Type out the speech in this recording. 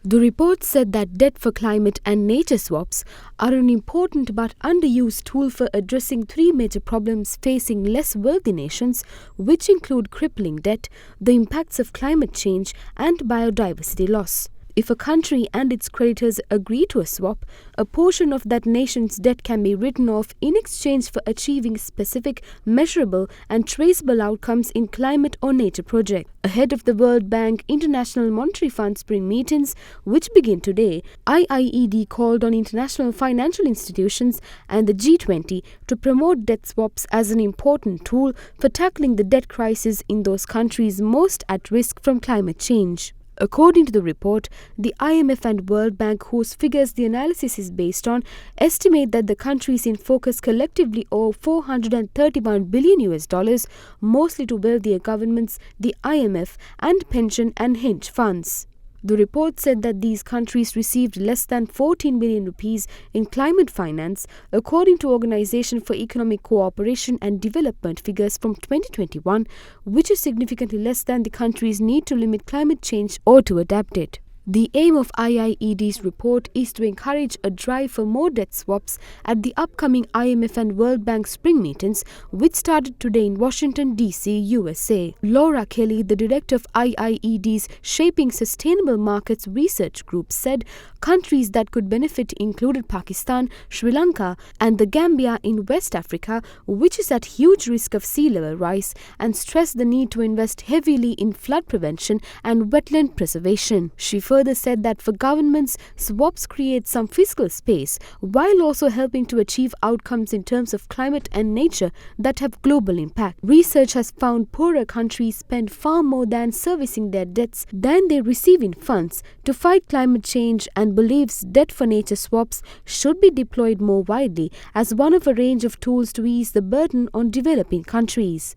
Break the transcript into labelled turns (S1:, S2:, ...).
S1: The report said that debt for climate and nature swaps are an important but underused tool for addressing three major problems facing less wealthy nations, which include crippling debt, the impacts of climate change, and biodiversity loss. If a country and its creditors agree to a swap, a portion of that nation's debt can be written off in exchange for achieving specific, measurable, and traceable outcomes in climate or nature projects. Ahead of the World Bank International Monetary Fund spring meetings, which begin today, IIED called on international financial institutions and the G20 to promote debt swaps as an important tool for tackling the debt crisis in those countries most at risk from climate change. According to the report, the IMF and World Bank, whose figures the analysis is based on, estimate that the countries in focus collectively owe $431 billion, mostly to wealthier governments, the IMF, and pension and hedge funds. The report said that these countries received less than 14 billion rupees in climate finance, according to Organization for Economic Cooperation and Development figures from 2021, which is significantly less than the countries need to limit climate change or to adapt it. The aim of IIED's report is to encourage a drive for more debt swaps at the upcoming IMF and World Bank spring meetings, which started today in Washington, D.C., USA. Laura Kelly, the director of IIED's Shaping Sustainable Markets Research Group, said countries that could benefit included Pakistan, Sri Lanka, and the Gambia in West Africa, which is at huge risk of sea level rise, and stressed the need to invest heavily in flood prevention and wetland preservation. She further said that for governments, swaps create some fiscal space while also helping to achieve outcomes in terms of climate and nature that have global impact. Research has found poorer countries spend far more than servicing their debts than they receive in funds to fight climate change, and believes debt for nature swaps should be deployed more widely as one of a range of tools to ease the burden on developing countries.